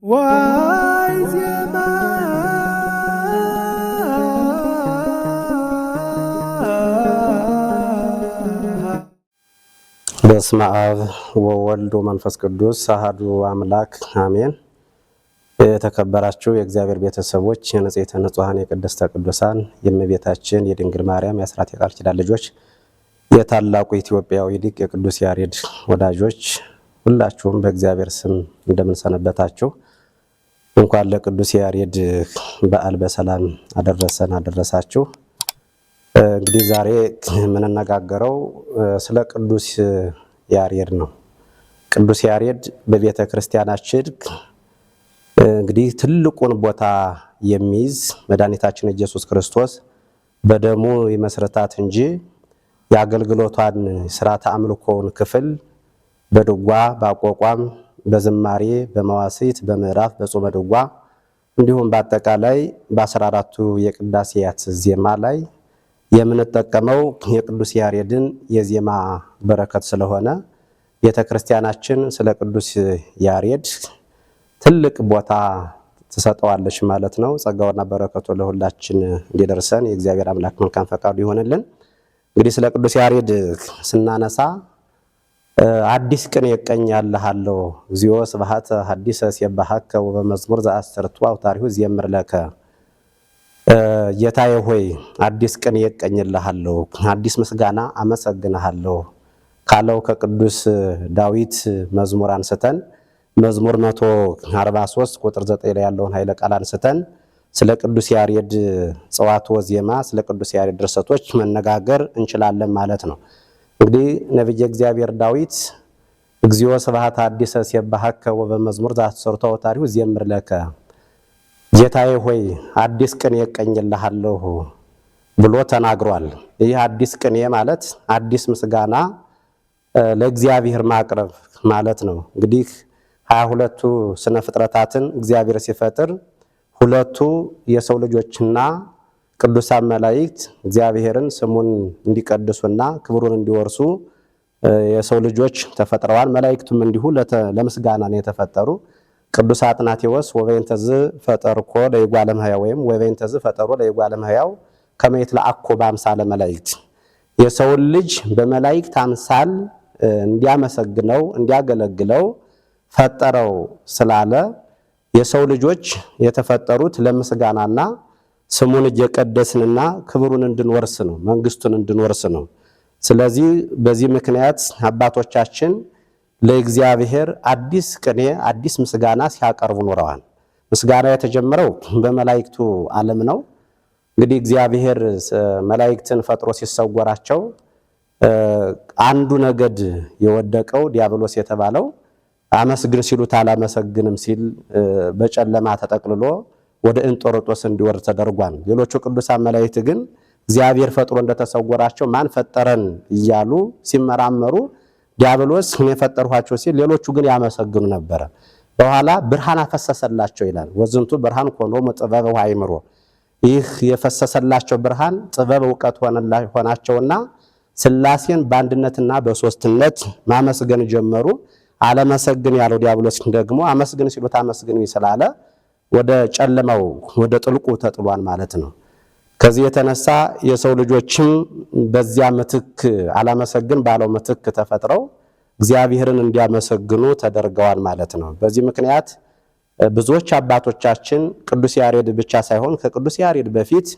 ዋይዜማ በስመ አብ ወወልድ ወመንፈስ ቅዱስ አሐዱ አምላክ አሜን። የተከበራችሁ የእግዚአብሔር ቤተሰቦች፣ የንጽሕተ ንጹሐን የቅድስተ ቅዱሳን የእመቤታችን የድንግል ማርያም የአስራት የቃል ኪዳን ልጆች፣ የታላቁ ኢትዮጵያዊ ሊቅ የቅዱስ ያሬድ ወዳጆች ሁላችሁም በእግዚአብሔር ስም እንደምንሰነበታችሁ፣ እንኳን ለቅዱስ ያሬድ በዓል በሰላም አደረሰን አደረሳችሁ። እንግዲህ ዛሬ የምንነጋገረው ስለ ቅዱስ ያሬድ ነው። ቅዱስ ያሬድ በቤተ ክርስቲያናችን እንግዲህ ትልቁን ቦታ የሚይዝ መድኃኒታችን ኢየሱስ ክርስቶስ በደሙ ይመስረታት እንጂ የአገልግሎቷን ስርዓተ አምልኮውን ክፍል በድጓ በአቋቋም በዝማሬ በመዋሥዕት በምዕራፍ በጾመ ድጓ እንዲሁም በአጠቃላይ በ14ቱ የቅዳሴያት ዜማ ላይ የምንጠቀመው የቅዱስ ያሬድን የዜማ በረከት ስለሆነ ቤተክርስቲያናችን ስለ ቅዱስ ያሬድ ትልቅ ቦታ ትሰጠዋለች ማለት ነው። ጸጋውና በረከቱ ለሁላችን እንዲደርሰን የእግዚአብሔር አምላክ መልካም ፈቃዱ ይሆንልን። እንግዲህ ስለ ቅዱስ ያሬድ ስናነሳ አዲስ ቅኔ እቀኛልሃለሁ እግዚኦ ስብሐተ ሐዲሰ ሲባሐከ ወበመዝሙር ዘአስርቱ አውታሪሁ ዘምር ለከ። ጌታዬ ሆይ አዲስ ቅኔ እቀኝልሃለሁ፣ አዲስ ምስጋና አመሰግንሃለሁ ካለው ከቅዱስ ዳዊት መዝሙር አንስተን መዝሙር 143 ቁጥር 9 ላይ ያለውን ኃይለ ቃል አንስተን ስለ ቅዱስ ያሬድ ጸዋትወ ዜማ ስለ ቅዱስ ያሬድ ድርሰቶች መነጋገር እንችላለን ማለት ነው። እንግዲህ ነቢየ እግዚአብሔር ዳዊት እግዚኦ ስብሐተ ሐዲሰ ሲባሐከ ወበመዝሙር ዘአስርቱ አውታሪሁ ዘምር ለከ፣ ጌታዬ ሆይ አዲስ ቅኔ እቀኝልሃለሁ ብሎ ተናግሯል። ይህ አዲስ ቅኔ ማለት አዲስ ምስጋና ለእግዚአብሔር ማቅረብ ማለት ነው። እንግዲህ 22ቱ ስነ ፍጥረታትን እግዚአብሔር ሲፈጥር ሁለቱ የሰው ልጆችና ቅዱሳን መላእክት እግዚአብሔርን ስሙን እንዲቀድሱና ክብሩን እንዲወርሱ የሰው ልጆች ተፈጥረዋል። መላእክቱም እንዲሁ ለምስጋና ነው የተፈጠሩ። ቅዱስ አትናቴዎስ ወበይንተዝ ፈጠርኮ ለይጓለ እምሕያው ወይም ወበይንተዝ ፈጠሮ ለይጓለ እምሕያው ከመ ይትለአኮ በአምሳለ መላእክት፣ የሰውን ልጅ በመላእክት አምሳል እንዲያመሰግነው እንዲያገለግለው ፈጠረው ስላለ የሰው ልጆች የተፈጠሩት ለምስጋናና ስሙን እየቀደስንና ክብሩን እንድንወርስ ነው፣ መንግስቱን እንድንወርስ ነው። ስለዚህ በዚህ ምክንያት አባቶቻችን ለእግዚአብሔር አዲስ ቅኔ አዲስ ምስጋና ሲያቀርቡ ኖረዋል። ምስጋና የተጀመረው በመላእክቱ ዓለም ነው። እንግዲህ እግዚአብሔር መላእክትን ፈጥሮ ሲሰወራቸው አንዱ ነገድ የወደቀው ዲያብሎስ የተባለው አመስግን ሲሉት አላመሰግንም ሲል በጨለማ ተጠቅልሎ ወደ እንጦሮጦስ እንዲወርድ ተደርጓል። ሌሎቹ ቅዱሳን መላእክት ግን እግዚአብሔር ፈጥሮ እንደተሰወራቸው ማን ፈጠረን እያሉ ሲመራመሩ ዲያብሎስ እኔ ፈጠርኋቸው ሲል፣ ሌሎቹ ግን ያመሰግኑ ነበረ። በኋላ ብርሃን አፈሰሰላቸው ይላል። ወዝንቱ ብርሃን ኮኖሙ ጥበብ ወአእምሮ፣ ይህ የፈሰሰላቸው ብርሃን ጥበብ እውቀት ሆናቸውና ሥላሴን በአንድነትና በሶስትነት ማመስገን ጀመሩ። አለመሰግን ያለው ዲያብሎስ ደግሞ አመስግን ሲሉት አመስግን ስላለ ወደ ጨለማው ወደ ጥልቁ ተጥሏል ማለት ነው። ከዚህ የተነሳ የሰው ልጆችም በዚያ ምትክ አላመሰግን ባለው ምትክ ተፈጥረው እግዚአብሔርን እንዲያመሰግኑ ተደርገዋል ማለት ነው። በዚህ ምክንያት ብዙዎች አባቶቻችን ቅዱስ ያሬድ ብቻ ሳይሆን ከቅዱስ ያሬድ በፊት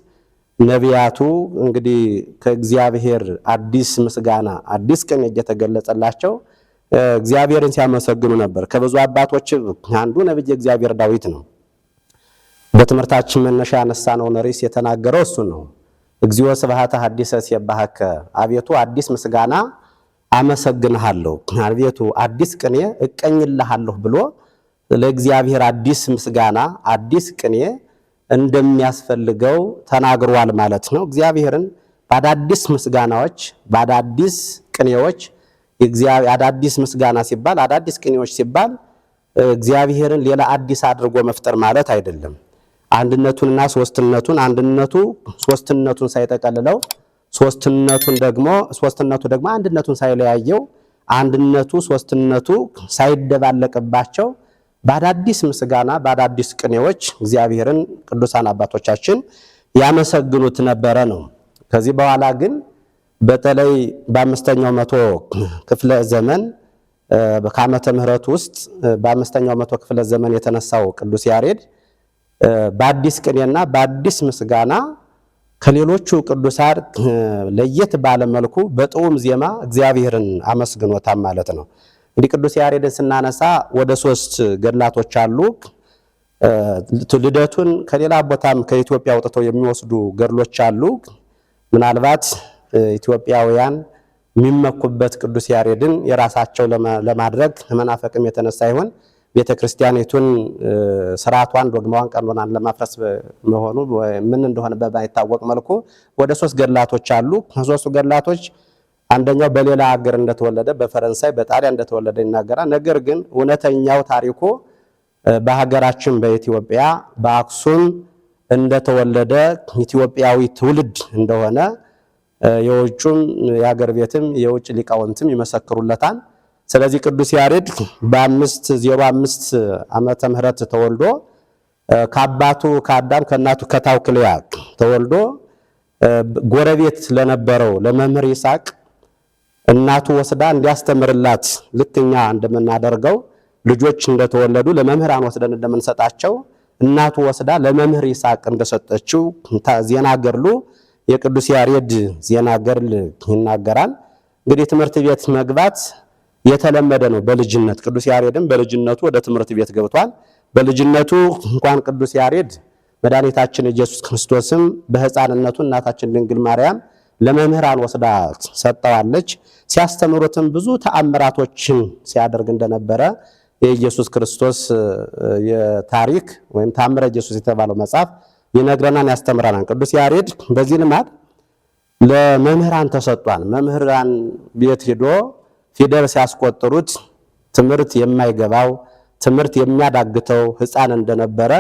ነቢያቱ እንግዲህ ከእግዚአብሔር አዲስ ምስጋና አዲስ ቅኔ እየተገለጸላቸው እግዚአብሔርን ሲያመሰግኑ ነበር። ከብዙ አባቶች አንዱ ነቢየ እግዚአብሔር ዳዊት ነው። በትምህርታችን መነሻ ያነሳነውን ርዕስ የተናገረው እሱ ነው። እግዚኦ ስብሐተ ሐዲሰ ሲባሐከ፣ አቤቱ አዲስ ምስጋና አመሰግንሃለሁ፣ አቤቱ አዲስ ቅኔ እቀኝልሃለሁ ብሎ ለእግዚአብሔር አዲስ ምስጋና አዲስ ቅኔ እንደሚያስፈልገው ተናግሯል ማለት ነው። እግዚአብሔርን በአዳዲስ ምስጋናዎች በአዳዲስ ቅኔዎች አዳዲስ ምስጋና ሲባል አዳዲስ ቅኔዎች ሲባል እግዚአብሔርን ሌላ አዲስ አድርጎ መፍጠር ማለት አይደለም። አንድነቱንና ሶስትነቱን አንድነቱ ሶስትነቱን ሳይጠቀልለው ሶስትነቱ ደግሞ አንድነቱን ሳይለያየው አንድነቱ ሶስትነቱ ሳይደባለቅባቸው በአዳዲስ ምስጋና በአዳዲስ ቅኔዎች እግዚአብሔርን ቅዱሳን አባቶቻችን ያመሰግኑት ነበረ ነው። ከዚህ በኋላ ግን በተለይ በአምስተኛው መቶ ክፍለ ዘመን ከዓመተ ምህረት ውስጥ በአምስተኛው መቶ ክፍለ ዘመን የተነሳው ቅዱስ ያሬድ በአዲስ ቅኔና በአዲስ ምስጋና ከሌሎቹ ቅዱሳን ለየት ባለ መልኩ በጥዑም ዜማ እግዚአብሔርን አመስግኖታል ማለት ነው። እንግዲህ ቅዱስ ያሬድን ስናነሳ ወደ 3 ገድላቶች አሉ። ልደቱን ከሌላ ቦታም ከኢትዮጵያ ወጥተው የሚወስዱ ገድሎች አሉ። ምናልባት ኢትዮጵያውያን የሚመኩበት ቅዱስ ያሬድን የራሳቸው ለማድረግ መናፈቅም የተነሳ ይሆን ቤተክርስቲያኒቱን ስርዓቷን ዶግማዋን ቀኖናን ለማፍረስ መሆኑ ምን እንደሆነ በማይታወቅ መልኩ ወደ 3 ገድላቶች አሉ። ከ3ቱ ገድላቶች አንደኛው በሌላ ሀገር እንደተወለደ በፈረንሳይ በጣሊያን እንደተወለደ ይናገራል። ነገር ግን እውነተኛው ታሪኩ በሀገራችን በኢትዮጵያ በአክሱም እንደተወለደ ኢትዮጵያዊ ትውልድ እንደሆነ የውጭም የሀገር ቤትም የውጭ ሊቃውንትም ይመሰክሩለታል። ስለዚህ ቅዱስ ያሬድ በ505 ዓመተ ምህረት ተወልዶ ከአባቱ ከአዳም ከእናቱ ከታውክልያ ተወልዶ ጎረቤት ለነበረው ለመምህር ይስሐቅ እናቱ ወስዳ እንዲያስተምርላት ልክኛ እንደምናደርገው ልጆች እንደተወለዱ ለመምህራን ወስደን እንደምንሰጣቸው እናቱ ወስዳ ለመምህር ይስሐቅ እንደሰጠችው ዜና ገድሉ የቅዱስ ያሬድ ዜና ገድል ይናገራል። እንግዲህ ትምህርት ቤት መግባት የተለመደ ነው በልጅነት። ቅዱስ ያሬድም በልጅነቱ ወደ ትምህርት ቤት ገብቷል። በልጅነቱ እንኳን ቅዱስ ያሬድ መድኃኒታችን ኢየሱስ ክርስቶስም በሕፃንነቱ እናታችን ድንግል ማርያም ለመምህራን ወስዳ ሰጠዋለች። ሲያስተምሩትም ብዙ ተአምራቶችን ሲያደርግ እንደነበረ የኢየሱስ ክርስቶስ የታሪክ ወይም ተአምረ ኢየሱስ የተባለው መጽሐፍ ይነግረናል፣ ያስተምረናል። ቅዱስ ያሬድ በዚህ ልማድ ለመምህራን ተሰጧል። መምህራን ቤት ሄዶ ፊደል ሲያስቆጥሩት ትምህርት የማይገባው ትምህርት የሚያዳግተው ሕፃን እንደነበረ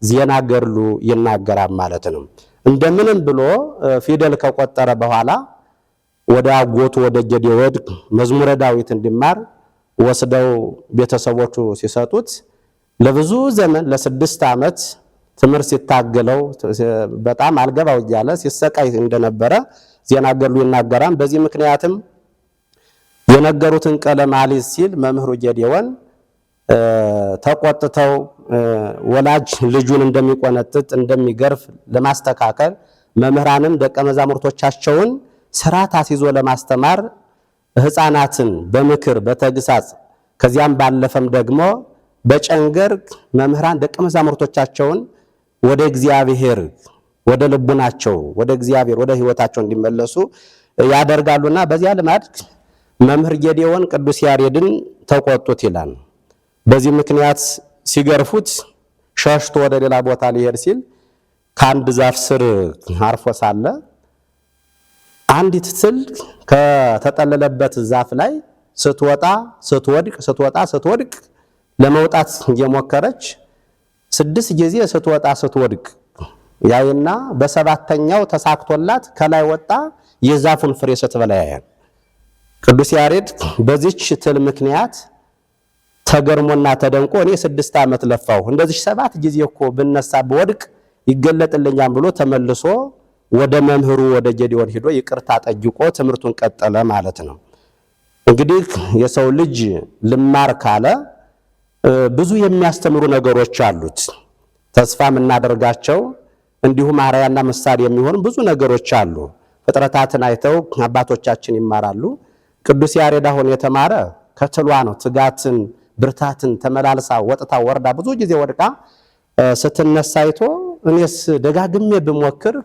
ዜና ገድሉ ይናገራል ማለት ነው። እንደምንም ብሎ ፊደል ከቆጠረ በኋላ ወደ አጎቱ ወደ ጌዴዎን መዝሙረ ዳዊት እንዲማር ወስደው ቤተሰቦቹ ሲሰጡት ለብዙ ዘመን ለ6 ዓመት ትምህርት ሲታገለው በጣም አልገባው እያለ ሲሰቃይ እንደነበረ ዜና ገድሉ ይናገራል። በዚህ ምክንያትም የነገሩትን ቀለም አልይዝ ሲል መምህሩ ጌዴዎን ተቆጥተው ወላጅ ልጁን እንደሚቆነጥጥ እንደሚገርፍ ለማስተካከል መምህራንም ደቀ መዛሙርቶቻቸውን ስርዓት አስይዞ ለማስተማር ሕፃናትን በምክር በተግሳጽ ከዚያም ባለፈም ደግሞ በጨንገር መምህራን ደቀ መዛሙርቶቻቸውን ወደ እግዚአብሔር ወደ ልቡናቸው ወደ እግዚአብሔር ወደ ሕይወታቸው እንዲመለሱ ያደርጋሉና በዚያ ልማድ መምህር ጌዴዎን ቅዱስ ያሬድን ተቆጡት ይላል። በዚህ ምክንያት ሲገርፉት ሸሽቶ ወደ ሌላ ቦታ ሊሄድ ሲል ከአንድ ዛፍ ስር አርፎ ሳለ አንዲት ትል ከተጠለለበት ዛፍ ላይ ስትወጣ ስትወድቅ ስትወጣ ስትወድቅ ለመውጣት እየሞከረች 6 ጊዜ ስትወጣ ስትወድቅ ያይና በሰባተኛው ተሳክቶላት ከላይ ወጣ የዛፉን ፍሬ ስትበላ ያያል። ቅዱስ ያሬድ በዚች ትል ምክንያት ተገርሞና ተደንቆ እኔ 6 ዓመት ለፋው እንደዚህ 7 ጊዜ እኮ ብነሳ በወድቅ ይገለጥልኛል ብሎ ተመልሶ ወደ መምህሩ ወደ ጌዴዎን ሄዶ ይቅርታ ጠይቆ ትምህርቱን ቀጠለ ማለት ነው። እንግዲህ የሰው ልጅ ልማር ካለ ብዙ የሚያስተምሩ ነገሮች አሉት። ተስፋ የምናደርጋቸው እንዲሁም አርአያና ምሳሌ የሚሆኑ ብዙ ነገሮች አሉ። ፍጥረታትን አይተው አባቶቻችን ይማራሉ። ቅዱስ ያሬድ አሁን የተማረ ከትሏ ነው። ትጋትን ብርታትን ተመላልሳ ወጥታ ወርዳ ብዙ ጊዜ ወድቃ ስትነሳ አይቶ እኔስ ደጋግሜ ብሞክር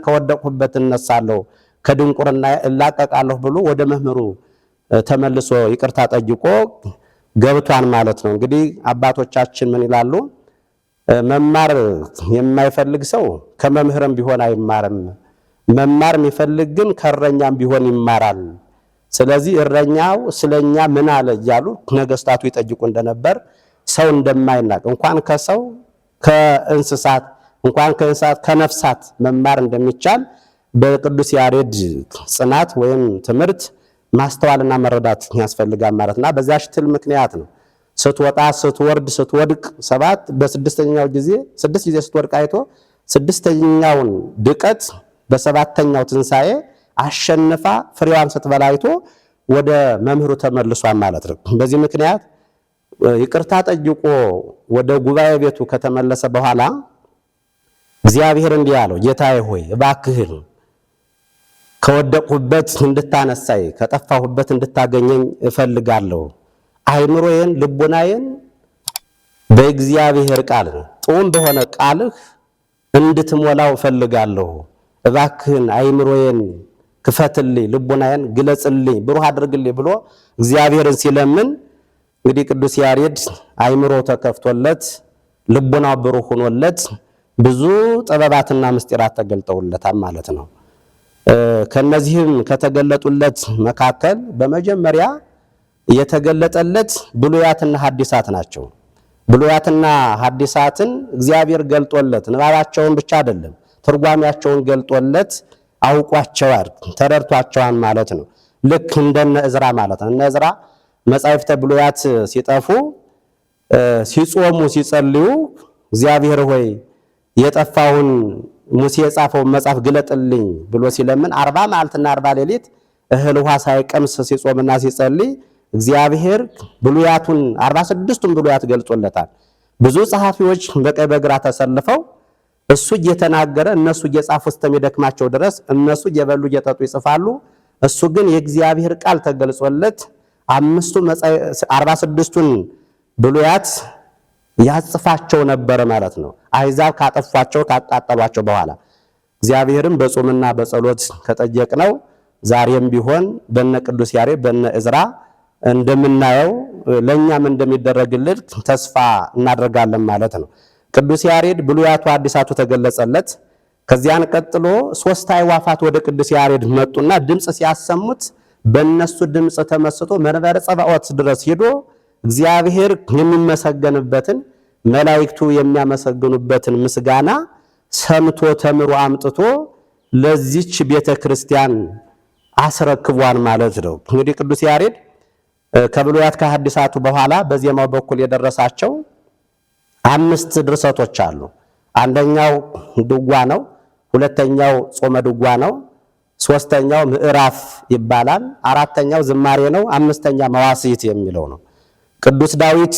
ከወደቅሁበት እነሳለሁ ከድንቁርና እላቀቃለሁ ብሎ ወደ መምህሩ ተመልሶ ይቅርታ ጠይቆ ገብቷን ማለት ነው። እንግዲህ አባቶቻችን ምን ይላሉ? መማር የማይፈልግ ሰው ከመምህርም ቢሆን አይማርም። መማር የሚፈልግ ግን ከእረኛም ቢሆን ይማራል። ስለዚህ እረኛው ስለኛ ምን አለ እያሉ ነገስታቱ ይጠይቁ እንደነበር ሰው እንደማይናቅ እንኳን ከሰው ከእንስሳት እንኳን ከእንስሳት ከነፍሳት መማር እንደሚቻል በቅዱስ ያሬድ ጽናት ወይም ትምህርት ማስተዋልና መረዳት ያስፈልጋል ማለትና በዛች ትል ምክንያት ነው ስትወጣ ስትወርድ ስትወድቅ 7 በስድስተኛው ጊዜ 6 ጊዜ ስትወድቅ አይቶ ስድስተኛውን ድቀት በሰባተኛው ትንሣኤ አሸንፋ ፍሬዋን ስትበላ አይቶ ወደ መምህሩ ተመልሷል ማለት ነው። በዚህ ምክንያት ይቅርታ ጠይቆ ወደ ጉባኤ ቤቱ ከተመለሰ በኋላ እግዚአብሔር እንዲህ አለው፣ ጌታዬ ሆይ እባክህን ከወደቅሁበት እንድታነሳይ ከጠፋሁበት እንድታገኘኝ እፈልጋለሁ። አይምሮዬን ልቦናዬን በእግዚአብሔር ቃል ጥዑም በሆነ ቃልህ እንድትሞላው እፈልጋለሁ። እባክህን አይምሮዬን ክፈትልኝ፣ ልቦናዬን ግለጽልኝ፣ ብሩህ አድርግልኝ ብሎ እግዚአብሔርን ሲለምን እንግዲህ ቅዱስ ያሬድ አይምሮ ተከፍቶለት ልቦናው ብሩህ ሆኖለት ብዙ ጥበባትና ምስጢራት ተገልጠውለታል ማለት ነው። ከነዚህም ከተገለጡለት መካከል በመጀመሪያ የተገለጠለት ብሉያትና ሐዲሳት ናቸው። ብሉያትና ሐዲሳትን እግዚአብሔር ገልጦለት ንባባቸውን ብቻ አይደለም ትርጓሜያቸውን ገልጦለት አውቋቸዋል፣ ተረድቷቸዋል ማለት ነው። ልክ እንደነ ዕዝራ ማለት ነው። እነ ዕዝራ መጻሕፍተ ብሉያት ሲጠፉ ሲጾሙ ሲጸልዩ እግዚአብሔር ሆይ የጠፋውን ሙሴ የጻፈውን መጽሐፍ ግለጥልኝ ብሎ ሲለምን 40 መዓልትና 40 ሌሊት እህል ውሃ ሳይቀምስ ሲጾምና ሲጸልይ እግዚአብሔር ብሉያቱን 46ቱን ብሉያት ገልጾለታል። ብዙ ጸሐፊዎች በቀኝ በግራ ተሰልፈው እሱ እየተናገረ እነሱ እየጻፉ እስከሚደክማቸው ድረስ እነሱ እየበሉ እየጠጡ ይጽፋሉ። እሱ ግን የእግዚአብሔር ቃል ተገልጾለት 46ቱን ብሉያት ያጽፋቸው ነበር ማለት ነው። አሕዛብ ካጠፏቸው ካቃጠሏቸው በኋላ እግዚአብሔርም በጾምና በጸሎት ከጠየቅነው ዛሬም ቢሆን በነ ቅዱስ ያሬድ በነ ዕዝራ እንደምናየው ለኛም እንደሚደረግልን ተስፋ እናደርጋለን ማለት ነው። ቅዱስ ያሬድ ብሉያቱ ሐዲሳቱ ተገለጸለት። ከዚያን ቀጥሎ 3 አዕዋፋት ወደ ቅዱስ ያሬድ መጡና ድምጽ ሲያሰሙት በእነሱ ድምጽ ተመስጦ መንበረ ጸባዖት ድረስ ሄዶ እግዚአብሔር የሚመሰገንበትን መላእክቱ የሚያመሰግኑበትን ምስጋና ሰምቶ ተምሮ አምጥቶ ለዚች ቤተክርስቲያን አስረክቧል ማለት ነው። እንግዲህ ቅዱስ ያሬድ ከብሉያት ከሐዲሳቱ በኋላ በዜማው በኩል የደረሳቸው 5 ድርሰቶች አሉ። አንደኛው ድጓ ነው፣ ሁለተኛው ጾመ ድጓ ነው፣ ሶስተኛው ምዕራፍ ይባላል፣ አራተኛው ዝማሬ ነው፣ አምስተኛ መዋሥዕት የሚለው ነው። ቅዱስ ዳዊት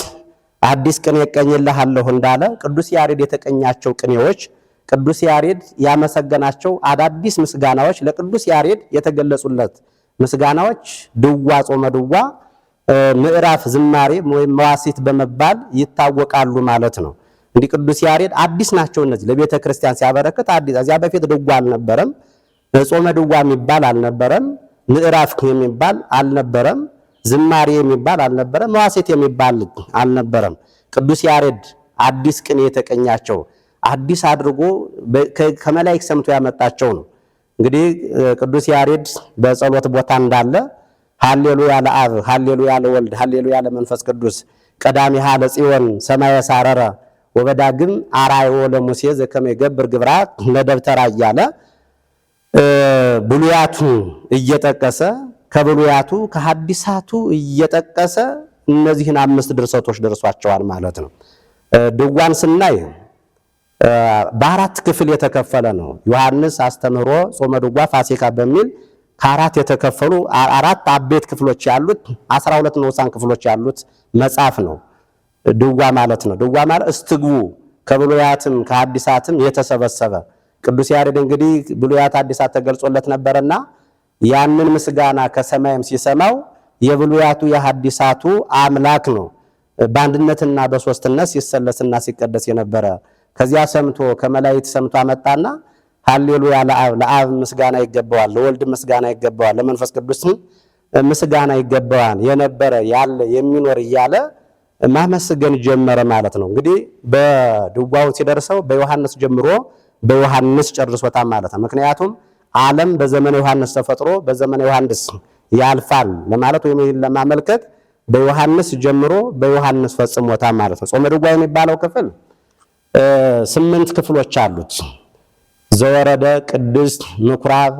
አዲስ ቅኔ እቀኝልሃለሁ እንዳለ ቅዱስ ያሬድ የተቀኛቸው ቅኔዎች፣ ቅዱስ ያሬድ ያመሰገናቸው አዳዲስ ምስጋናዎች፣ ለቅዱስ ያሬድ የተገለጹለት ምስጋናዎች ድጓ፣ ጾመ ድጓ፣ ምዕራፍ፣ ዝማሬ ወይም መዋሥዕት በመባል ይታወቃሉ ማለት ነው። እንዲህ ቅዱስ ያሬድ አዲስ ናቸው እነዚህ ለቤተ ክርስቲያን ሲያበረክት አዲስ። እዚያ በፊት ድጓ አልነበረም፣ ጾመ ድጓ የሚባል አልነበረም፣ ምዕራፍ የሚባል አልነበረም፣ ዝማሬ የሚባል አልነበረም፣ መዋሥዕት የሚባል አልነበረም። ቅዱስ ያሬድ አዲስ ቅኔ የተቀኛቸው አዲስ አድርጎ ከመላእክት ሰምቶ ያመጣቸው ነው። እንግዲህ ቅዱስ ያሬድ በጸሎት ቦታ እንዳለ ሃሌሉያ ለአብ ሃሌሉያ ለወልድ ሃሌሉያ ለመንፈስ ቅዱስ ቀዳሚሃ ለጽዮን ሰማየ ሳረረ ወበዳግም አርአዮ ለሙሴ ዘከመ ይገብር ግብራ ለደብተራ እያለ ብሉያቱ እየጠቀሰ ከብሉያቱ ከሐዲሳቱ እየጠቀሰ እነዚህን 5 ድርሰቶች ደርሷቸዋል ማለት ነው። ድጓን ስናይ በ4 ክፍል የተከፈለ ነው። ዮሐንስ አስተምህሮ፣ ጾመ ድጓ፣ ፋሲካ በሚል ከ4 የተከፈሉ 4 አቤት ክፍሎች ያሉት 12 ንዑሳን ክፍሎች ያሉት መጽሐፍ ነው ድጓ ማለት ነው። ድጓ ማለት እስትግቡ ከብሉያትም ከሐዲሳትም የተሰበሰበ ቅዱስ ያሬድ እንግዲህ ብሉያት ሐዲሳት ተገልጾለት ነበርና ያንን ምስጋና ከሰማይም ሲሰማው የብሉያቱ የሐዲሳቱ አምላክ ነው በአንድነትና በሶስትነት ሲሰለስና ሲቀደስ የነበረ ከዚያ ሰምቶ ከመላእክት ሰምቶ አመጣና ሃሌሉያ ለአብ ምስጋና ይገባዋል፣ ለወልድ ምስጋና ይገባዋል፣ ለመንፈስ ቅዱስ ምስጋና ይገባዋል የነበረ ያለ የሚኖር እያለ ማመስገን ጀመረ ማለት ነው። እንግዲህ በድጓው ሲደርሰው በዮሐንስ ጀምሮ በዮሐንስ ጨርሶታል ማለት ነው። ምክንያቱም ዓለም በዘመነ ዮሐንስ ተፈጥሮ በዘመነ ዮሐንስ ያልፋል ለማለት ወይም ለማመልከት በዮሐንስ ጀምሮ በዮሐንስ ፈጽሞታል ማለት ነው። ጾመ ድጓ የሚባለው ክፍል 8 ክፍሎች አሉት። ዘወረደ፣ ቅድስት፣ ምኩራብ፣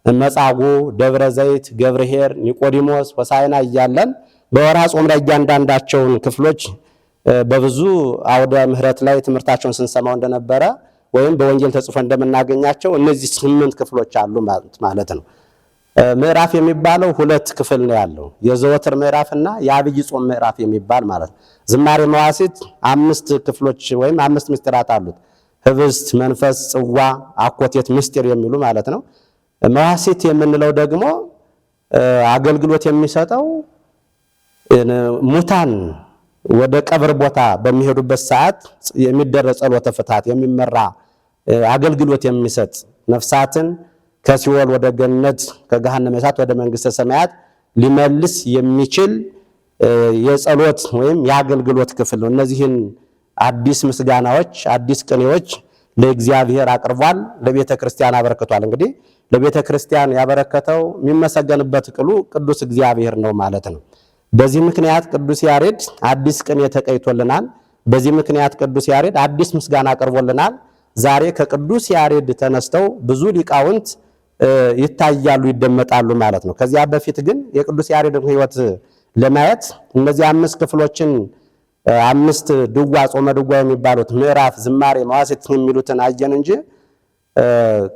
መጻጉዕ፣ ደብረ ዘይት፣ ገብርኄር፣ ኒቆዲሞስ፣ ሆሳዕና እያለን በወርሃ ጾም ላይ እያንዳንዳቸውን ክፍሎች በብዙ አውደ ምሕረት ላይ ትምህርታቸውን ስንሰማው እንደነበረ ወይም በወንጌል ተጽፎ እንደምናገኛቸው እነዚህ 8 ክፍሎች አሉ ማለት ነው። ምዕራፍ የሚባለው 2 ክፍል ነው ያለው፣ የዘወትር ምዕራፍና የአብይ ጾም ምዕራፍ የሚባል ማለት ነው። ዝማሬ መዋሥዕት 5 ክፍሎች ወይም 5 ምስጢራት አሉት። ህብስት፣ መንፈስ፣ ጽዋ፣ አኮቴት፣ ምስጢር የሚሉ ማለት ነው። መዋሥዕት የምንለው ደግሞ አገልግሎት የሚሰጠው ሙታን ወደ ቀብር ቦታ በሚሄዱበት ሰዓት የሚደረግ ጸሎተ ፍትሐት የሚመራ አገልግሎት የሚሰጥ ነፍሳትን ከሲኦል ወደ ገነት ከገሃነመ እሳት ወደ መንግስተ ሰማያት ሊመልስ የሚችል የጸሎት ወይም የአገልግሎት ክፍል ነው። እነዚህን አዲስ ምስጋናዎች አዲስ ቅኔዎች ለእግዚአብሔር አቅርቧል፣ ለቤተ ክርስቲያን አበረክቷል። እንግዲህ ለቤተ ክርስቲያን ያበረከተው የሚመሰገንበት ቅሉ ቅዱስ እግዚአብሔር ነው ማለት ነው። በዚህ ምክንያት ቅዱስ ያሬድ አዲስ ቅኔ ተቀይቶልናል። በዚህ ምክንያት ቅዱስ ያሬድ አዲስ ምስጋና አቅርቦልናል። ዛሬ ከቅዱስ ያሬድ ተነስተው ብዙ ሊቃውንት ይታያሉ፣ ይደመጣሉ ማለት ነው። ከዚያ በፊት ግን የቅዱስ ያሬድን ሕይወት ለማየት እነዚህ 5 ክፍሎችን 5 ድጓ ጾመ ድጓ የሚባሉት ምዕራፍ፣ ዝማሬ፣ መዋሥዕት የሚሉትን አየን እንጂ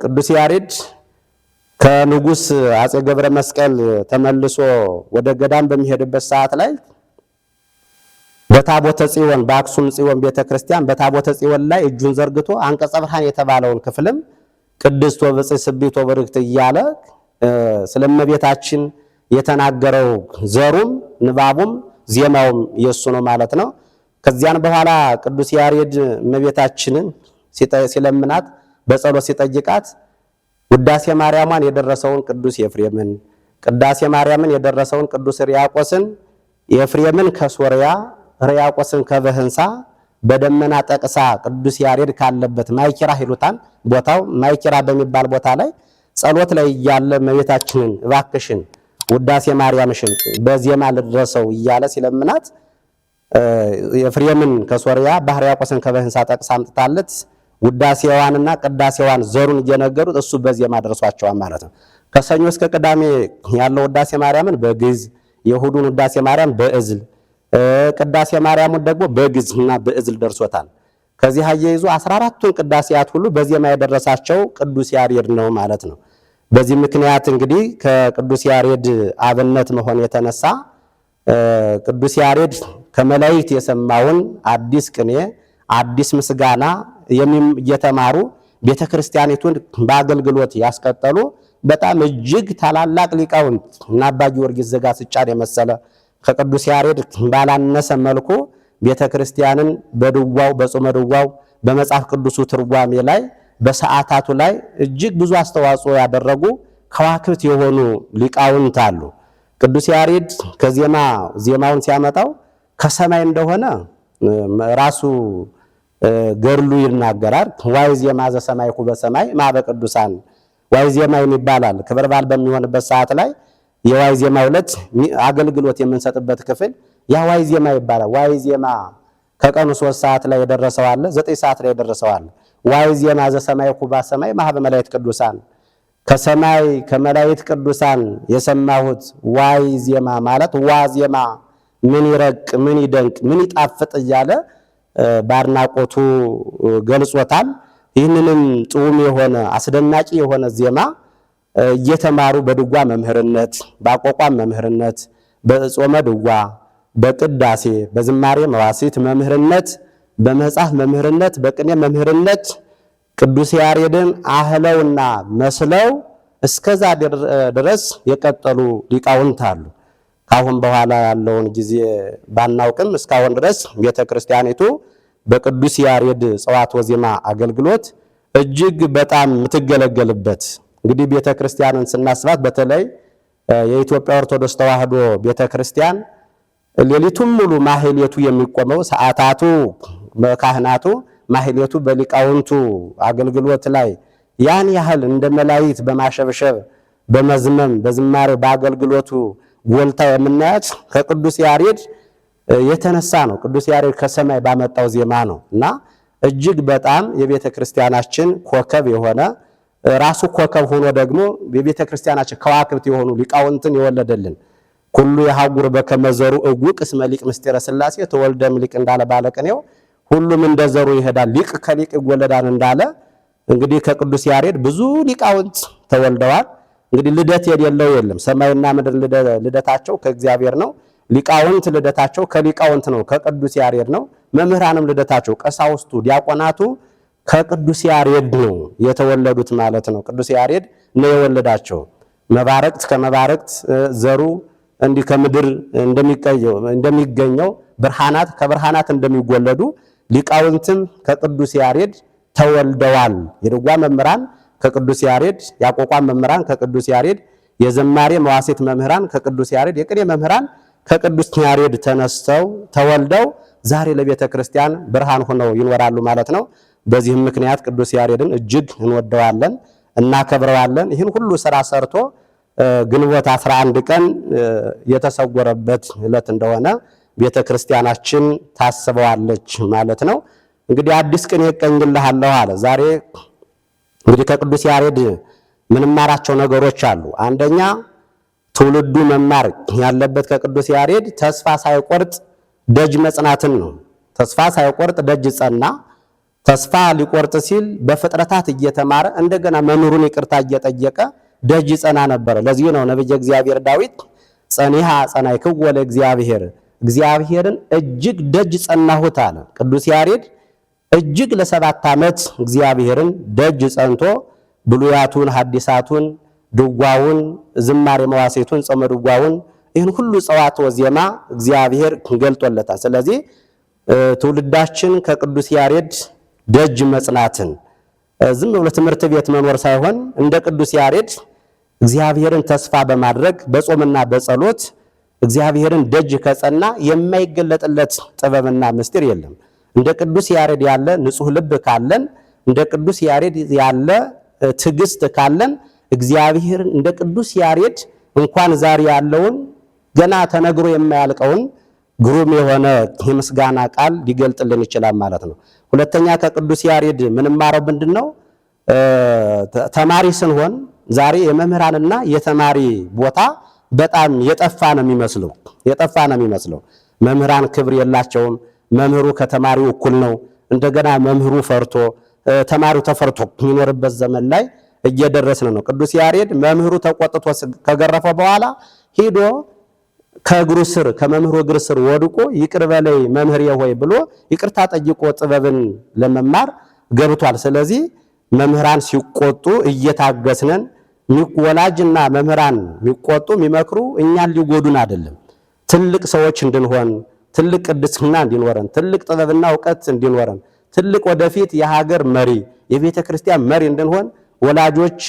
ቅዱስ ያሬድ ከንጉሥ አጼ ገብረ መስቀል ተመልሶ ወደ ገዳም በሚሄድበት ሰዓት ላይ በታቦተ ጽዮን በአክሱም ጽዮን ቤተክርስቲያን በታቦተ ጽዮን ላይ እጁን ዘርግቶ አንቀጸ ብርሃን የተባለውን ክፍልም ቅድስት ወብፅዕት ስብሕት ወበርክት እያለ ስለእመቤታችን የተናገረው ዘሩም ንባቡም ዜማውም የሱ ነው ማለት ነው። ከዚያን በኋላ ቅዱስ ያሬድ እመቤታችንን ሲለምናት በጸሎት ሲጠይቃት ውዳሴ ማርያምን የደረሰውን ቅዱስ ኤፍሬምን፣ ቅዳሴ ማርያምን የደረሰውን ቅዱስ ሪያቆስን፣ ኤፍሬምን ከሶርያ ሪያቆስን ከበህንሳ በደመና ጠቅሳ ቅዱስ ያሬድ ካለበት ማይኪራ ሂሉታን ቦታው ማይኪራ በሚባል ቦታ ላይ ጸሎት ላይ እያለ እመቤታችንን እባክሽን ውዳሴ ማርያምሽን በዜማ ልድረሰው እያለ ሲለምናት ኤፍሬምን ከሶርያ ባህርያቆስን ከበህንሳ ጠቅሳ አምጥታለት ውዳሴዋንና ቅዳሴዋን ዘሩን እየነገሩት እሱ በዜማ ደርሷቸዋል ማለት ነው። ከሰኞ እስከ ቅዳሜ ያለው ውዳሴ ማርያምን በግዕዝ፣ የእሑዱን ውዳሴ ማርያም በእዝል፣ ቅዳሴ ማርያሙን ደግሞ በግዕዝና በእዝል ደርሶታል። ከዚህ አያይዞ 14ቱን ቅዳሴያት ሁሉ በዜማ የደረሳቸው ቅዱስ ያሬድ ነው ማለት ነው። በዚህ ምክንያት እንግዲህ ከቅዱስ ያሬድ አብነት መሆን የተነሳ ቅዱስ ያሬድ ከመላእክት የሰማውን አዲስ ቅኔ አዲስ ምስጋና እየተማሩ ቤተክርስቲያኒቱን በአገልግሎት ያስቀጠሉ በጣም እጅግ ታላላቅ ሊቃውንት እና አባ ጊዮርጊስ ዘጋስጫን የመሰለ ከቅዱስ ያሬድ ባላነሰ መልኩ ቤተክርስቲያንን በድጓው በጾመ ድጓው በመጽሐፍ ቅዱሱ ትርጓሜ ላይ በሰዓታቱ ላይ እጅግ ብዙ አስተዋጽኦ ያደረጉ ከዋክብት የሆኑ ሊቃውንት አሉ። ቅዱስ ያሬድ ዜማውን ሲያመጣው ከሰማይ እንደሆነ ራሱ ገድሉ ይናገራል። ዋይ ዜማ ዘሰማይኩ በሰማይ ማበ ቅዱሳን ዋይ ዜማ ይባላል። ክብረ በዓል በሚሆንበት ሰዓት ላይ የዋይ ዜማ ዕለት አገልግሎት የምንሰጥበት ክፍል ያ ዋይ ዜማ ይባላል። ዋይ ዜማ ከቀኑ 3 ሰዓት ላይ የደረሰው አለ፣ 9 ሰዓት ላይ የደረሰው አለ። ዋይ ዜማ ዘሰማይኩ በሰማይ ማህበ መላእክት ቅዱሳን ከሰማይ ከመላእክት ቅዱሳን የሰማሁት ዋይ ዜማ ማለት ዋ ዜማ ምን ይረቅ ምን ይደንቅ ምን ይጣፍጥ እያለ ባርናቆቱ ገልጾታል። ይህንንም ጥዑም የሆነ አስደናቂ የሆነ ዜማ እየተማሩ በድጓ መምህርነት፣ በአቋቋም መምህርነት፣ በጾመ ድጓ፣ በቅዳሴ፣ በዝማሬ መዋሥዕት መምህርነት፣ በመጽሐፍ መምህርነት፣ በቅኔ መምህርነት ቅዱስ ያሬድን አህለውና መስለው እስከዛ ድረስ የቀጠሉ ሊቃውንት አሉ። ካሁን በኋላ ያለውን ጊዜ ባናውቅም እስካሁን ድረስ ቤተክርስቲያኒቱ በቅዱስ ያሬድ ጸዋትወ ዜማ አገልግሎት እጅግ በጣም የምትገለገልበት እንግዲህ ቤተክርስቲያንን ስናስባት በተለይ የኢትዮጵያ ኦርቶዶክስ ተዋሕዶ ቤተክርስቲያን ሌሊቱን ሙሉ ማህሌቱ የሚቆመው ሰዓታቱ በካህናቱ ማህሌቱ በሊቃውንቱ አገልግሎት ላይ ያን ያህል እንደ መላእክት በማሸብሸብ በመዝመም በዝማሬ በአገልግሎቱ ጎልታ የምናያት ከቅዱስ ያሬድ የተነሳ ነው። ቅዱስ ያሬድ ከሰማይ ባመጣው ዜማ ነው እና እጅግ በጣም የቤተ ክርስቲያናችን ኮከብ የሆነ ራሱ ኮከብ ሆኖ ደግሞ የቤተ ክርስቲያናችን ከዋክብት የሆኑ ሊቃውንትን የወለደልን ኩሉ የሐጉር በከመዘሩ እውቅ እስመ ሊቅ ምስጢረ ሥላሴ ተወልደም ሊቅ እንዳለ ባለቅኔው ሁሉም እንደዘሩ ይሄዳል ሊቅ ከሊቅ ይወለዳል እንዳለ እንግዲህ ከቅዱስ ያሬድ ብዙ ሊቃውንት ተወልደዋል። እንግዲህ ልደት የሌለው የለም። ሰማይና ምድር ልደታቸው ከእግዚአብሔር ነው። ሊቃውንት ልደታቸው ከሊቃውንት ነው፣ ከቅዱስ ያሬድ ነው። መምህራንም ልደታቸው ቀሳውስቱ፣ ዲያቆናቱ ከቅዱስ ያሬድ ነው የተወለዱት ማለት ነው። ቅዱስ ያሬድ ነው የወለዳቸው። መባረቅት ከመባረቅት ዘሩ እንዲህ ከምድር እንደሚገኘው ብርሃናት ከብርሃናት እንደሚወለዱ ሊቃውንትም ከቅዱስ ያሬድ ተወልደዋል። የድጓ መምህራን ከቅዱስ ያሬድ፣ የአቋቋም መምህራን ከቅዱስ ያሬድ፣ የዘማሬ መዋሴት መምህራን ከቅዱስ ያሬድ፣ የቅኔ መምህራን ከቅዱስ ያሬድ ተነስተው ተወልደው ዛሬ ለቤተ ክርስቲያን ብርሃን ሆነው ይኖራሉ ማለት ነው። በዚህም ምክንያት ቅዱስ ያሬድን እጅግ እንወደዋለን፣ እናከብረዋለን። ይህን ሁሉ ስራ ሰርቶ ግንቦት 11 ቀን የተሰወረበት ዕለት እንደሆነ ቤተ ክርስቲያናችን ታስበዋለች ማለት ነው። እንግዲህ አዲስ ቅኔ እቀኝልሃለሁ አለ። ዛሬ እንግዲህ ከቅዱስ ያሬድ ምንማራቸው ነገሮች አሉ። አንደኛ ትውልዱ መማር ያለበት ከቅዱስ ያሬድ ተስፋ ሳይቆርጥ ደጅ መጽናትን ነው። ተስፋ ሳይቆርጥ ደጅ ጸና። ተስፋ ሊቆርጥ ሲል በፍጥረታት እየተማረ እንደገና መምህሩን ይቅርታ እየጠየቀ ደጅ ጸና ነበር። ለዚህ ነው ነብየ እግዚአብሔር ዳዊት ጸኒሃ ጸናይክዎ ለእግዚአብሔር እግዚአብሔርን እጅግ ደጅ ጸናሁት አለ። ቅዱስ ያሬድ እጅግ ለ7 ዓመት እግዚአብሔርን ደጅ ጸንቶ ብሉያቱን፣ ሐዲሳቱን፣ ድጓውን፣ ዝማሬ መዋሴቱን፣ ጾመ ድጓውን ይህን ሁሉ ጸዋትወ ዜማ እግዚአብሔር ገልጦለታል። ስለዚህ ትውልዳችን ከቅዱስ ያሬድ ደጅ መጽናትን ዝም ብሎ ትምህርት ቤት መኖር ሳይሆን እንደ ቅዱስ ያሬድ እግዚአብሔርን ተስፋ በማድረግ በጾምና በጸሎት እግዚአብሔርን ደጅ ከጸና የማይገለጥለት ጥበብና ምስጢር የለም። እንደ ቅዱስ ያሬድ ያለ ንጹሕ ልብ ካለን፣ እንደ ቅዱስ ያሬድ ያለ ትዕግስት ካለን እግዚአብሔርን እንደ ቅዱስ ያሬድ እንኳን ዛሬ ያለውን ገና ተነግሮ የማያልቀውን ግሩም የሆነ የምስጋና ቃል ሊገልጥልን ይችላል ማለት ነው። ሁለተኛ ከቅዱስ ያሬድ ምንማረው ምንድነው? ተማሪ ስንሆን ዛሬ የመምህራንና የተማሪ ቦታ በጣም የጠፋ ነው የሚመስለው። መምህራን ክብር የላቸውም። መምህሩ ከተማሪው እኩል ነው። እንደገና መምህሩ ፈርቶ ተማሪው ተፈርቶ የሚኖርበት ዘመን ላይ እየደረስን ነው። ቅዱስ ያሬድ መምህሩ ተቆጥቶ ከገረፈ በኋላ ሄዶ ከእግሩ ስር ከመምህሩ እግር ስር ወድቆ ይቅር በለይ መምህር ሆይ ብሎ ይቅርታ ጠይቆ ጥበብን ለመማር ገብቷል። ስለዚህ መምህራን ሲቆጡ እየታገስነን፣ ወላጅና መምህራን የሚቆጡ የሚመክሩ እኛን ሊጎዱን አይደለም። ትልቅ ሰዎች እንድንሆን፣ ትልቅ ቅድስና እንዲኖረን፣ ትልቅ ጥበብና እውቀት እንዲኖረን፣ ትልቅ ወደፊት የሀገር መሪ የቤተ ክርስቲያን መሪ እንድንሆን ወላጆች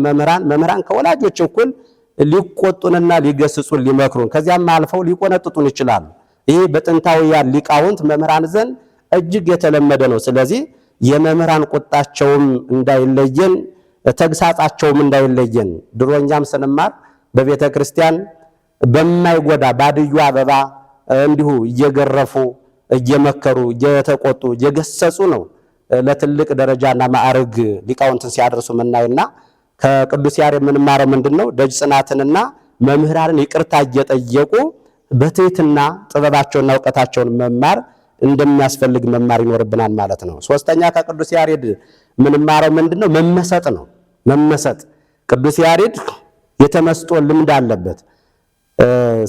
መምህራን ከወላጆች እኩል ሊቆጡንና ሊገስጹን ሊመክሩን ከዚያም አልፈው ሊቆነጥጡን ይችላሉ። ይህ በጥንታውያን ሊቃውንት መምህራን ዘንድ እጅግ የተለመደ ነው። ስለዚህ የመምህራን ቁጣቸውም እንዳይለየን፣ ተግሳጻቸውም እንዳይለየን ድሮኛም ስንማር በቤተ ክርስቲያን በማይጎዳ ባድዩ አበባ እንዲሁ እየገረፉ እየመከሩ እየተቆጡ እየገሰጹ ነው ለትልቅ ደረጃና ማዕረግ ሊቃውንትን ሲያደርሱ ምናይና ከቅዱስ ያሬድ የምንማረው ምንድነው? ደጅ ጽናትንና መምህራንን ይቅርታ እየጠየቁ በትህትና ጥበባቸውና እውቀታቸውን መማር እንደሚያስፈልግ መማር ይኖርብናል ማለት ነው። ሶስተኛ ከቅዱስ ያሬድ የምንማረው ምንድነው? መመሰጥ ነው። መመሰጥ ቅዱስ ያሬድ የተመስጦ ልምድ አለበት።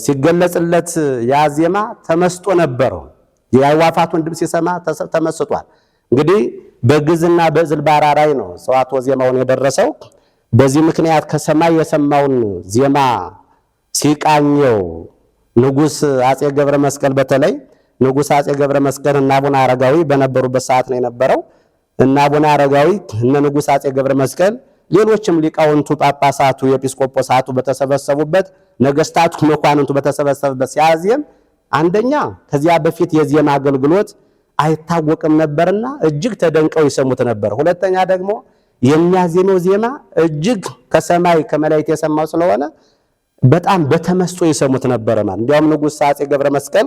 ሲገለጽለት ያ ዜማ ተመስጦ ነበረው። የአዕዋፋቱን ድምፅ ሲሰማ ተመስጧል። እንግዲህ በግዕዝና በዕዝል ባራራይ ነው ጸዋትወ ዜማውን የደረሰው። በዚህ ምክንያት ከሰማይ የሰማውን ዜማ ሲቃኘው ንጉሥ አጼ ገብረ መስቀል በተለይ ንጉሥ አጼ ገብረ መስቀል እና አቡነ አረጋዊ በነበሩበት ሰዓት ነው የነበረው። እና አቡነ አረጋዊ እነ ንጉሥ አጼ ገብረ መስቀል ሌሎችም ሊቃውንቱ ጳጳሳቱ፣ ኤጲስቆጶሳቱ በተሰበሰቡበት ነገስታቱ፣ መኳንንቱ በተሰበሰቡበት ሲያዜም አንደኛ ከዚያ በፊት የዜማ አገልግሎት አይታወቅም ነበርና እጅግ ተደንቀው ይሰሙት ነበር። ሁለተኛ ደግሞ የሚያዜመው ዜማ እጅግ ከሰማይ ከመላእክት የሰማው ስለሆነ በጣም በተመስጦ ይሰሙት ነበር ማለት። እንዲያውም ንጉሥ አጼ ገብረ መስቀል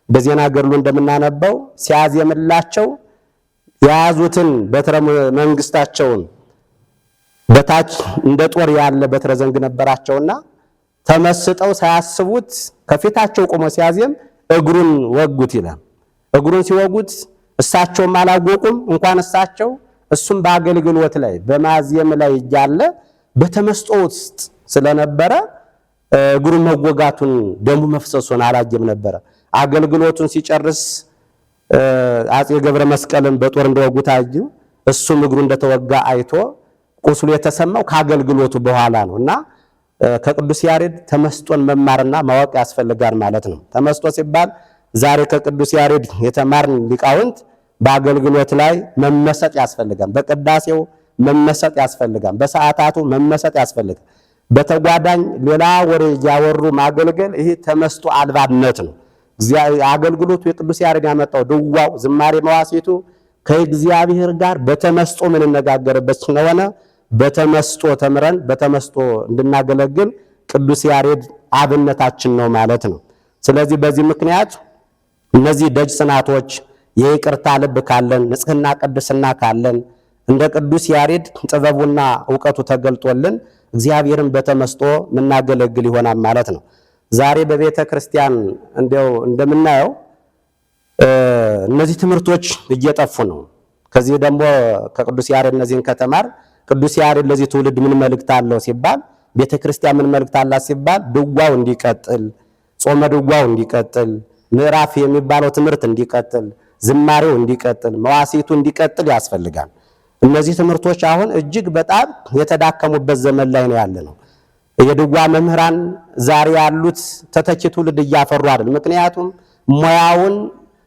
በዜና ገድሉ እንደምናነበው ሲያዜምላቸው የያዙትን በትረ መንግስታቸውን በታች እንደ ጦር ያለ በትረ ዘንግ ነበራቸውና ተመስጠው ሳያስቡት ከፊታቸው ቆሞ ሲያዜም እግሩን ወጉት ይላል። እግሩን ሲወጉት እሳቸውም አላወቁም። እንኳን እሳቸው እሱም በአገልግሎት ላይ በማዜም ላይ እያለ በተመስጦ ውስጥ ስለነበረ እግሩን መወጋቱን ደሙ መፍሰሱን አላየም ነበረ። አገልግሎቱን ሲጨርስ አፄ ገብረ መስቀልን በጦር እንደወጉት አዩ። እሱም እግሩ እንደተወጋ አይቶ ቁስሉ የተሰማው ከአገልግሎቱ በኋላ ነውና ከቅዱስ ያሬድ ተመስጦን መማርና ማወቅ ያስፈልጋል ማለት ነው። ተመስጦ ሲባል ዛሬ ከቅዱስ ያሬድ የተማርን ሊቃውንት በአገልግሎት ላይ መመሰጥ ያስፈልጋል። በቅዳሴው መመሰጥ ያስፈልጋል። በሰዓታቱ መመሰጥ ያስፈልጋል። በተጓዳኝ ሌላ ወሬ ያወሩ ማገልገል ይሄ ተመስጦ አልባነት ነው። አገልግሎቱ የቅዱስ ያሬድ ያመጣው ድዋው፣ ዝማሬ፣ መዋሥዕቱ ከእግዚአብሔር ጋር በተመስጦ የምንነጋገርበት ስለሆነ በተመስጦ ተምረን በተመስጦ እንድናገለግል ቅዱስ ያሬድ አብነታችን ነው ማለት ነው። ስለዚህ በዚህ ምክንያት እነዚህ ደጅ ጽናቶች የይቅርታ ልብ ካለን ንጽሕና ቅድስና ካለን እንደ ቅዱስ ያሬድ ጥበቡና ዕውቀቱ ተገልጦልን እግዚአብሔርን በተመስጦ የምናገለግል ይሆናል ማለት ነው። ዛሬ በቤተ ክርስቲያን እንደምናየው እነዚህ ትምህርቶች እየጠፉ ነው። ከዚህ ደግሞ ከቅዱስ ያሬድ እነዚህን ከተማር ቅዱስ ያሬድ ለዚህ ትውልድ ምን መልእክት አለው ሲባል፣ ቤተ ክርስቲያን ምን መልእክት አላት ሲባል፣ ድጓው እንዲቀጥል፣ ጾመ ድጓው እንዲቀጥል፣ ምዕራፍ የሚባለው ትምህርት እንዲቀጥል፣ ዝማሬው እንዲቀጥል፣ መዋሥዕቱ እንዲቀጥል ያስፈልጋል። እነዚህ ትምህርቶች አሁን እጅግ በጣም የተዳከሙበት ዘመን ላይ ነው ያለነው። የድጓ መምህራን ዛሬ ያሉት ተተኪ ትውልድ እያፈሩ አይደል። ምክንያቱም ሙያውን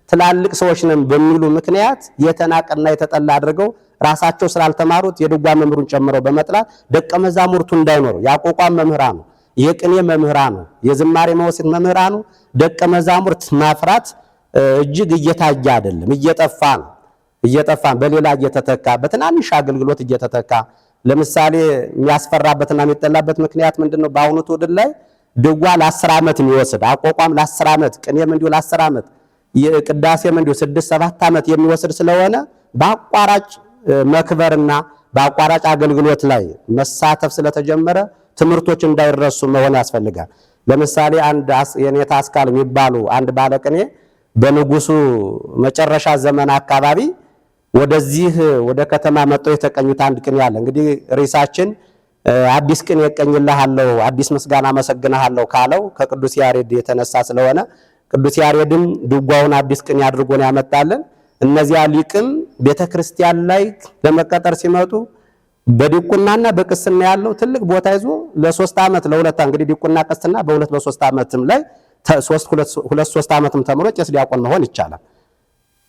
ትላልቅ ሰዎች ነን በሚሉ ምክንያት የተናቀና የተጠላ አድርገው ራሳቸው ስላልተማሩት የድጓ መምህሩን ጨምረው በመጥላት ደቀ መዛሙርቱ እንዳይኖሩ የአቋቋም መምህራኑ፣ የቅኔ መምህራኑ፣ የዝማሬ መዋሥዕት መምህራኑ ደቀ መዛሙርት ማፍራት እጅግ እየታየ አይደለም፣ እየጠፋ በሌላ እየተተካ በትናንሽ አገልግሎት እየተተካ። ለምሳሌ የሚያስፈራበትና የሚጠላበት ምክንያት ምንድነው? በአሁኑ ትውልድ ላይ ድጓ ለ10 ዓመት የሚወስድ አቋቋም ለ10 ዓመት ቅኔም እንዲሁ ለ10 ዓመት የቅዳሴም እንዲሁ 6-7 ዓመት የሚወስድ ስለሆነ በአቋራጭ መክበርና በአቋራጭ አገልግሎት ላይ መሳተፍ ስለተጀመረ ትምህርቶች እንዳይረሱ መሆን ያስፈልጋል። ለምሳሌ አንድ የኔታ አስካል የሚባሉ አንድ ባለቅኔ በንጉሱ መጨረሻ ዘመን አካባቢ ወደዚህ ወደ ከተማ መጥተው የተቀኙት አንድ ቅኔ አለ። እንግዲህ ርዕሳችን አዲስ ቅኔ እቀኝልሃለሁ፣ አዲስ ምስጋና አመሰግንሃለሁ ካለው ከቅዱስ ያሬድ የተነሳ ስለሆነ ቅዱስ ያሬድም ድጓውን አዲስ ቅኔ አድርጎ ነው ያመጣልን። እነዚያ ሊቅም ቤተክርስቲያን ላይ ለመቀጠር ሲመጡ በዲቁናና በቅስና ያለው ትልቅ ቦታ ይዞ ለ3 ዓመት ለ2 እንግዲህ ዲቁና ቅስና በ2-3 ዓመትም ላይ 2-3 ዓመትም ተምሮ ቄስ ዲያቆን መሆን ይቻላል።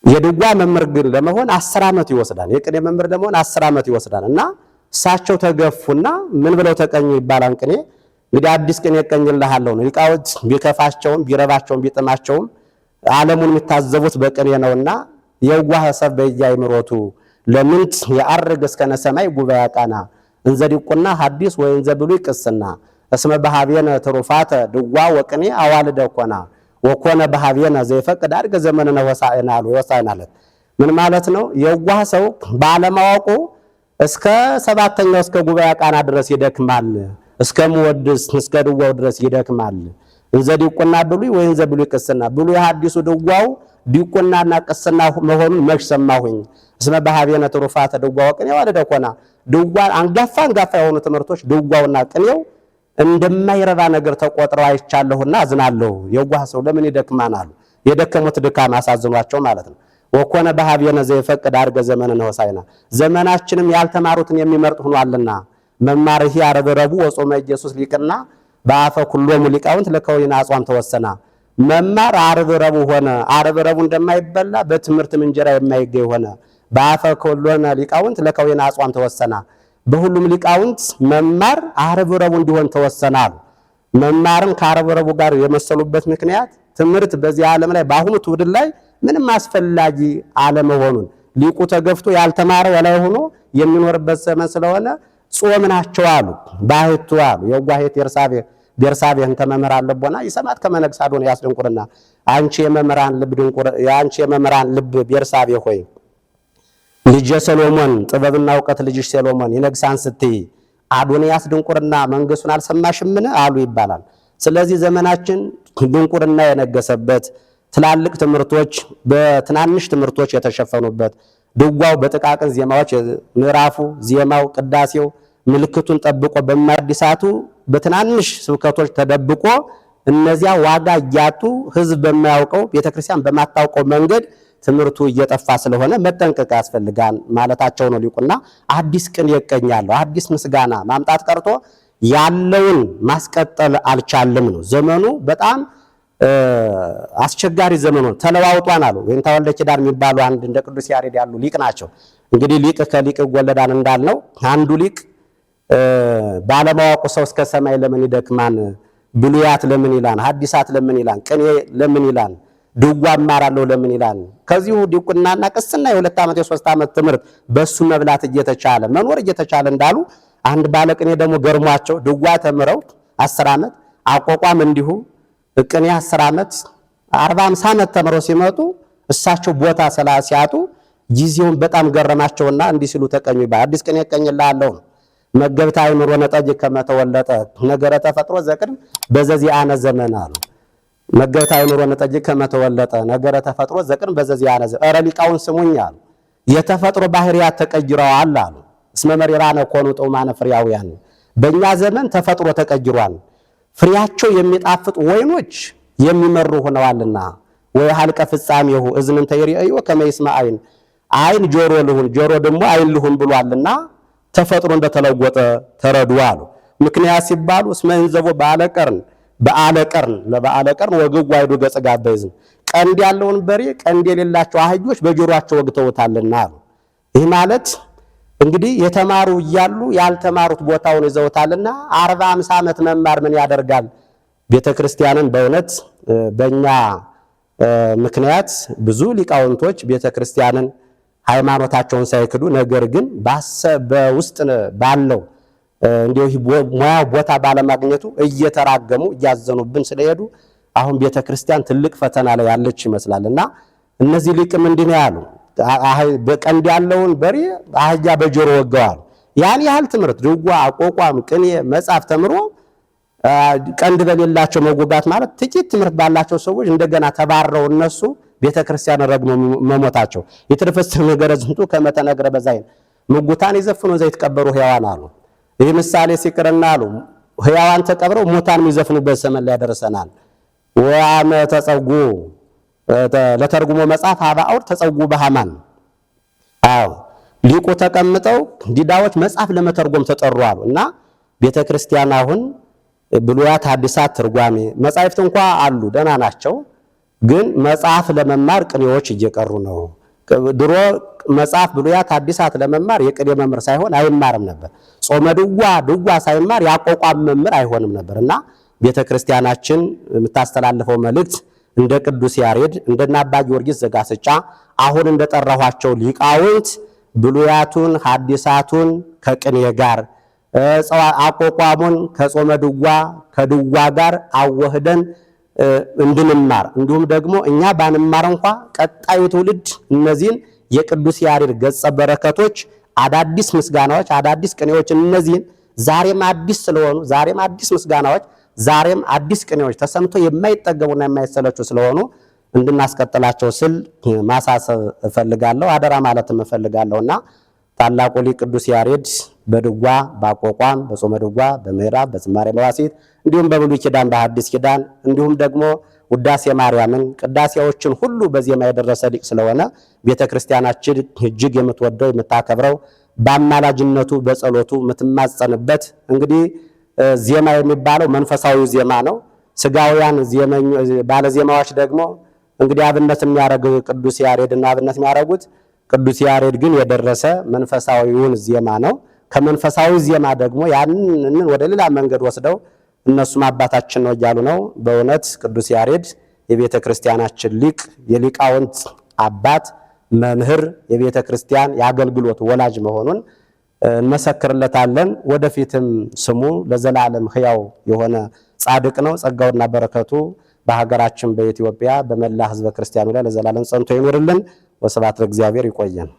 የድጓ መምህር ግን ለመሆን 10 ዓመት ይወስዳል። የቅኔ መምህር ለመሆን 10 ዓመት ይወስዳል። እና እሳቸው ተገፉና ምን ብለው ተቀኙ ይባላል። ቅኔ እንግዲህ አዲስ ቅኔ እቀኝልሃለሁ ነው። ሊቃውንት ቢከፋቸውም ቢረባቸውም ቢጥማቸውም ዓለሙን የሚታዘቡት በቅኔ ነውና የዋህ ሰብ በየአእምሮቱ ለምንት የአርግ እስከነ ሰማይ ጉባኤ ቃና እንዘ ዲቁና ሐዲስ ወይ እንዘ ብሉይ ቅስና እስመ በሃቤነ ትሩፋተ ድጓ ወቅኔ አዋልደ ኮና ወኮነ በሃቤነ ዘይፈቅድ አድገ ዘመንነ ወሳእና አሉ። ወሳእናለት ምን ማለት ነው? የዋህ ሰው ባለማወቁ እስከ 7ኛው እስከ ጉባኤ ቃና ድረስ ይደክማል፣ እስከ ሙወድስ እስከ ድጓው ድረስ ይደክማል። እንዘ ዲቁና ብሉይ ወይ እንዘ ብሉይ ቅስና ብሉይ ሐዲሱ ድጓው ዲቁናና ቅስና መሆኑን መች ሰማሁኝ። እስመ በሃቤነ ትሩፋተ ድጓ ወቅኔ አዋልደ ኮና ድጓ አንጋፋ የሆኑ ትምህርቶች ድጓውና ቅኔው እንደማይረባ ነገር ተቆጥረው አይቻለሁና አዝናለሁ። የዋህ ሰው ለምን ይደክማናል? የደከሙት ድካም አሳዝኗቸው ማለት ነው። ወኮነ በሃቤነ ዘይፈቅድ አድርገ ዘመንነ ወሳእና ዘመናችንም ያልተማሩትን የሚመርጥ ሆኗልና መማርሂ አረበረቡ ወጾመ ኢየሱስ ሊቅና በአፈ ኩሎሙ ሊቃውንት ለከወይና አጽዋም ተወሰና መማር አረበረቡ ሆነ። አረበረቡ እንደማይበላ በትምህርትም እንጀራ የማይገኝ ሆነ። በአፈ ኩሎነ ሊቃውንት ለከወይና አጽዋም ተወሰና በሁሉም ሊቃውንት መማር አረበረቡ እንዲሆን ተወሰናል። መማርን ከአረበረቡ ጋር የመሰሉበት ምክንያት ትምህርት በዚህ ዓለም ላይ በአሁኑ ትውልድ ላይ ምንም አስፈላጊ አለመሆኑን ሊቁ ተገፍቶ ያልተማረው ላይ ሆኖ የሚኖርበት ዘመን ስለሆነ ጾም ናቸው አሉ። ባህቱ አሉ የዋሄት ቤርሳቤህ እንተ መምህር አለቦና ይሰማት ከመነግሳዶ ነው ያስደንቁርና አንቺ የመምህራን ልብ ቤርሳቤህ ሆይ ልጅ ሰሎሞን ጥበብና ዕውቀት ልጅሽ ሰሎሞን ይነግሳን ስትይ አዶንያስ ድንቁርና መንገሱን አልሰማሽምን አሉ ይባላል። ስለዚህ ዘመናችን ድንቁርና የነገሰበት ትላልቅ ትምህርቶች በትናንሽ ትምህርቶች የተሸፈኑበት ድጓው በጥቃቅን ዜማዎች ምዕራፉ ዜማው ቅዳሴው ምልክቱን ጠብቆ በማዲሳቱ በትናንሽ ስብከቶች ተደብቆ እነዚያ ዋጋ እያጡ ህዝብ በማያውቀው ቤተክርስቲያን በማታውቀው መንገድ ትምህርቱ እየጠፋ ስለሆነ መጠንቀቅ ያስፈልጋል ማለታቸው ነው ሊቁና። አዲስ ቅኔ ይቀኛሉ። አዲስ ምስጋና ማምጣት ቀርቶ ያለውን ማስቀጠል አልቻለም ነው። ዘመኑ በጣም አስቸጋሪ ዘመኑ ተለዋውጧን አሉ። ወይንታ ወልደ ኪዳን የሚባሉ አንድ እንደ ቅዱስ ያሬድ ያሉ ሊቅ ናቸው። እንግዲህ ሊቅ ከሊቅ ይወለዳል እንዳልነው አንዱ ሊቅ ባለማወቁ ሰው እስከ ሰማይ ለምን ይደክማን፣ ብሉያት ለምን ይላን፣ ሐዲሳት ለምን ይላን፣ ቅኔ ለምን ይላን፣ ድጓ እማራለሁ ለምን ይላል። ከዚሁ ዲቁናና ቅስና የ2 ዓመት የ3 ዓመት ትምህርት በሱ መብላት እየተቻለ መኖር እየተቻለ እንዳሉ አንድ ባለቅኔ ደግሞ ገርሟቸው ድጓ ተምረው 10 ዓመት አቋቋም እንዲሁ ቅኔ 10 ዓመት 40 50 ዓመት ተምረው ሲመጡ እሳቸው ቦታ ሲያጡ ጊዜውን በጣም ገረማቸውና እንዲህ ሲሉ ተቀኙ ይባል አዲስ ቅኔ ቀኝልሃለሁ መገብታ አይምሮ ነጠጅ ከመተወለጠ ነገረ ተፈጥሮ ዘቅድም በዘዚአነ ዘመን አሉ። መገብታ አይምሮ ነጠጅ ከመተወለጠ ነገረ ተፈጥሮ ዘቅድም በዘዚአነ ዘመን። ኧረ ሊቃውን ስሙኝ አሉ። የተፈጥሮ ባህሪያት ተቀይረዋል አሉ። እስመ መሪራነ ኮኑ ጥዑማነ ፍሬያውያን። በእኛ ዘመን ተፈጥሮ ተቀይሯል። ፍሬያቸው የሚጣፍጡ ወይኖች የሚመሩ ሆነዋልና ወይ ሐልቀ ፍጻሜሁ እዝንን ተይሪአዩ ከመ ይስማ አይን አይን ጆሮ ልሁን ጆሮ ደግሞ አይን ልሁን ብሏልና ተፈጥሮ እንደተለወጠ ተረዱ አሉ። ምክንያት ሲባሉ እስመ እንዘቦ በአለቀርን ለበአለቀርን ወግጓ አይዱ ገጽ ጋበዝን ቀንድ ያለውን በሬ ቀንድ የሌላቸው አህዮች በጆሮአቸው ወግተውታልና አሉ። ይህ ማለት እንግዲህ የተማሩ እያሉ ያልተማሩት ቦታውን ይዘውታልና 40 50 ዓመት መማር ምን ያደርጋል? ቤተክርስቲያንን በእውነት በእኛ ምክንያት ብዙ ሊቃውንቶች ቤተክርስቲያንን ሃይማኖታቸውን ሳይክዱ ነገር ግን በውስጥ ባለው እንዲሁ ሙያ ቦታ ባለማግኘቱ እየተራገሙ እያዘኑብን ስለሄዱ አሁን ቤተክርስቲያን ትልቅ ፈተና ላይ ያለች ይመስላልና እነዚህ ሊቅም እንዲህ ነው ያሉ። በቀንድ ያለውን በሬ አህያ በጆሮ ወጋዋል። ያን ያህል ትምህርት ድጓ፣ አቋቋም፣ ቅኔ፣ መጽሐፍ ተምሮ ቀንድ በሌላቸው መጎጋት ማለት ጥቂት ትምህርት ባላቸው ሰዎች እንደገና ተባረው እነሱ ቤተክርስቲያን ረግሞ መሞታቸው ይትርፈስ ነገረ ዝንቱ ከመተነግረ በዛይን ሙጉታን ይዘፍኑ ዘይት ቀበሩ ሕያዋን አሉ። ይህ ምሳሌ ሲቅርና አሉ ሕያዋን ተቀብረው ሙታን የሚዘፍኑበት ዘመን ላይ ያደርሰናል። ወአመ ተጸጉ ለተርጉሞ መጽሐፍ አባአውር ተጸጉ በሃማን አዎ ሊቁ ተቀምጠው ዲዳዎች መጽሐፍ ለመተርጎም ተጠሩ አሉ። እና ቤተክርስቲያን አሁን ብሉያት ሐዲሳት ትርጓሜ መጻሕፍት እንኳን አሉ ደህና ናቸው። ግን መጽሐፍ ለመማር ቅኔዎች እየቀሩ ነው። ድሮ መጽሐፍ ብሉያት ሐዲሳት ለመማር የቅኔ መምህር ሳይሆን አይማርም ነበር። ጾመ ድጓ ሳይማር ያቋቋም መምህር አይሆንም ነበርና ቤተክርስቲያናችን የምታስተላልፈው መልእክት እንደ ቅዱስ ያሬድ እንደና አባ ጊዮርጊስ ዘጋስጫ አሁን እንደጠራኋቸው ሊቃውንት ብሉያቱን ሐዲሳቱን ከቅኔ ጋር አቋቋሙን ከጾመ ከድጓ ጋር አወህደን እንድንማር እንዲሁም ደግሞ እኛ ባንማር እንኳን ቀጣዩ ትውልድ እነዚህን የቅዱስ ያሬድ ገጸ በረከቶች አዳዲስ ምስጋናዎች አዳዲስ ቅኔዎች እነዚህን ዛሬም አዲስ ስለሆኑ ዛሬም አዲስ ምስጋናዎች ዛሬም አዲስ ቅኔዎች ተሰምቶ የማይጠገቡና የማይሰለቹ ስለሆኑ እንድናስቀጥላቸው ስል ማሳሰብ እፈልጋለሁ። አደራ ማለትም እፈልጋለሁና ታላቁ ሊቅ ቅዱስ ያሬድ በድጓ በአቋቋም በጾመ ድጓ በምዕራፍ በዝማሬ መዋሥዕት እንዲሁም በብሉይ ኪዳን በሐዲስ ኪዳን እንዲሁም ደግሞ ውዳሴ ማርያምን ቅዳሴዎችን ሁሉ በዜማ የደረሰ ሊቅ ስለሆነ ቤተክርስቲያናችን እጅግ የምትወደው የምታከብረው በአማላጅነቱ በጸሎቱ የምትማጸንበት እንግዲህ ዜማ የሚባለው መንፈሳዊ ዜማ ነው። ስጋውያን ባለ ዜማዎች ደግሞ እንግዲህ አብነት የሚያደርግ ቅዱስ ያሬድና አብነት የሚያደርጉት ቅዱስ ያሬድ ግን የደረሰ መንፈሳዊውን ዜማ ነው። ከመንፈሳዊ ዜማ ደግሞ ያንን ወደ ሌላ መንገድ ወስደው እነሱም አባታችን ነው እያሉ ነው። በእውነት ቅዱስ ያሬድ የቤተ ክርስቲያናችን ሊቅ የሊቃውንት አባት መምህር የቤተ ክርስቲያን የአገልግሎት ወላጅ መሆኑን እንመሰክርለታለን። ወደፊትም ስሙ ለዘላለም ሕያው የሆነ ጻድቅ ነው። ጸጋውና በረከቱ በሀገራችን በኢትዮጵያ በመላ ሕዝበ ክርስቲያኑ ላይ ለዘላለም ጸንቶ ይኖርልን። ወስብሐት ለእግዚአብሔር። ይቆየን።